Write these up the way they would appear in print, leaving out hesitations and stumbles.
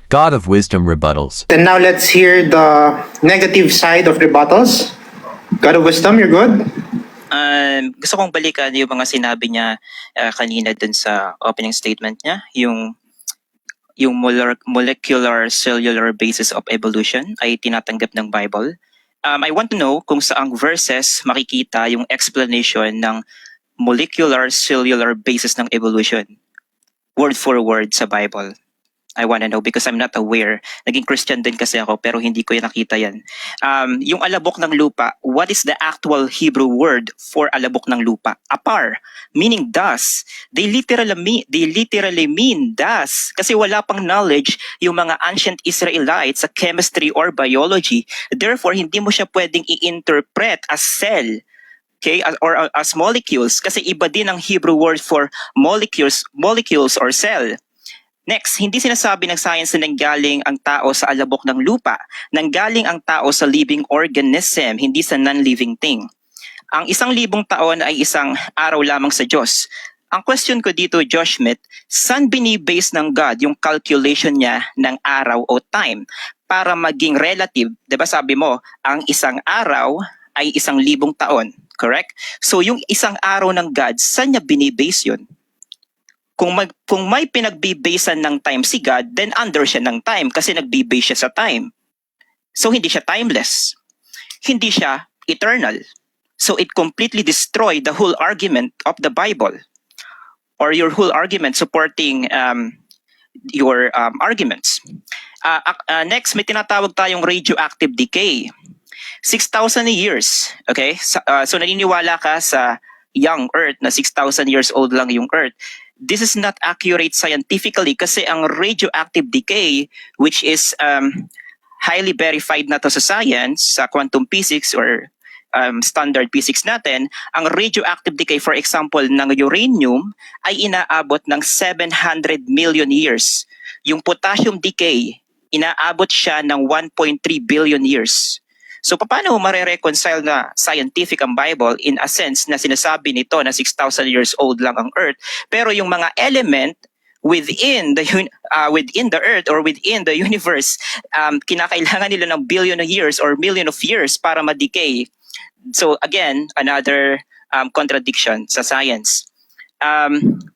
God of wisdom rebuttals. Then now let's hear the negative side of rebuttals. God of wisdom, you're good? Gusto kong balikan yung mga sinabi niya kanina dun sa opening statement niya, yung molecular cellular basis of evolution ay tinatanggap ng Bible. I want to know kung saang verses makikita yung explanation ng molecular cellular basis ng evolution, word for word sa Bible. I want to know because I'm not aware. Naging Christian din kasi ako pero hindi ko yan nakita yan. Yung alabok ng lupa, what is the actual Hebrew word for alabok ng lupa? Apar, meaning dust. They literally mean dust kasi wala pang knowledge yung mga ancient Israelites sa chemistry or biology. Therefore, hindi mo siya pwedeng i-interpret as cell. Okay, or as molecules kasi iba din ang Hebrew word for molecules or cell. Next, hindi sinasabi ng science na nanggaling ang tao sa alabok ng lupa. Nanggaling ang tao sa living organism, hindi sa non-living thing. Ang 1,000 taon ay isang araw lamang sa Diyos. Ang question ko dito, Josh Schmidt, saan binibase ng God yung calculation niya ng araw o time para maging relative? Diba sabi mo, ang isang araw ay 1,000 taon, correct? So yung isang araw ng God, saan niya binibase yun? Kung may pinagbibasean ng time si God, then under siya ng time kasi nagbibase siya sa time. So hindi siya timeless. Hindi siya eternal. So it completely destroyed the whole argument of the Bible or your whole argument supporting your arguments. Next, may tinatawag tayong radioactive decay. 6,000 years. Okay? So naniniwala ka sa young Earth na 6,000 years old lang yung Earth. This is not accurate scientifically kasi ang radioactive decay, which is highly verified na to sa science, sa quantum physics or standard physics natin, ang radioactive decay, for example, ng uranium ay inaabot ng 700 million years. Yung potassium decay, inaabot siya ng 1.3 billion years. So paano mo mare-reconcile na scientific ang Bible in a sense na sinasabi nito na 6,000 years old lang ang Earth, pero yung mga element within the Earth or within the universe, kinakailangan nila ng billion of years or million of years para ma-decay. So again, another contradiction sa science.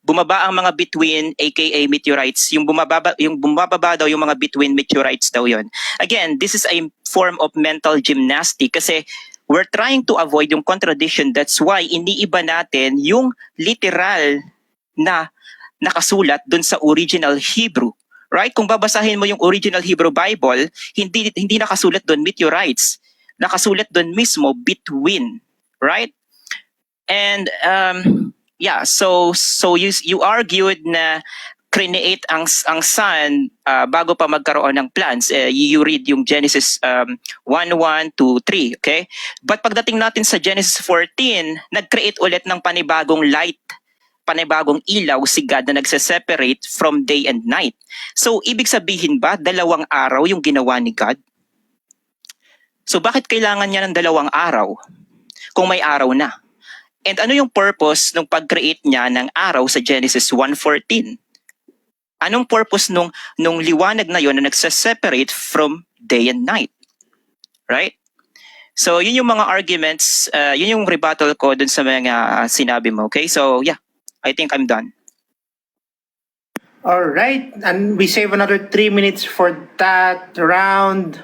Bumaba ang mga between aka meteorites, yung bumababa daw yung mga between meteorites daw yon. Again, this is a form of mental gymnastics kasi we're trying to avoid yung contradiction. That's why iniiba natin yung literal na nakasulat dun sa original Hebrew. Right? Kung babasahin mo yung original Hebrew Bible, hindi nakasulat dun meteorites. Nakasulat dun mismo between, right? And yeah, so you argued na create ang sun bago pa magkaroon ng plants. You read yung Genesis 1:1 to 3, okay? But pagdating natin sa Genesis 14, nag-create ulit ng panibagong light, panibagong ilaw si God na nagse-separate from day and night. So ibig sabihin ba dalawang araw yung ginawa ni God? So bakit kailangan niya ng dalawang araw kung may araw na? And ano yung purpose ng pag-create niya ng araw sa Genesis 1:14? Anong purpose nung liwanag na yon na nagse-separate from day and night? Right? So yun yung mga arguments, yun yung rebuttal ko dun sa mga sinabi mo. Okay? So yeah, I think I'm done. All right, and we save another 3 minutes for that round.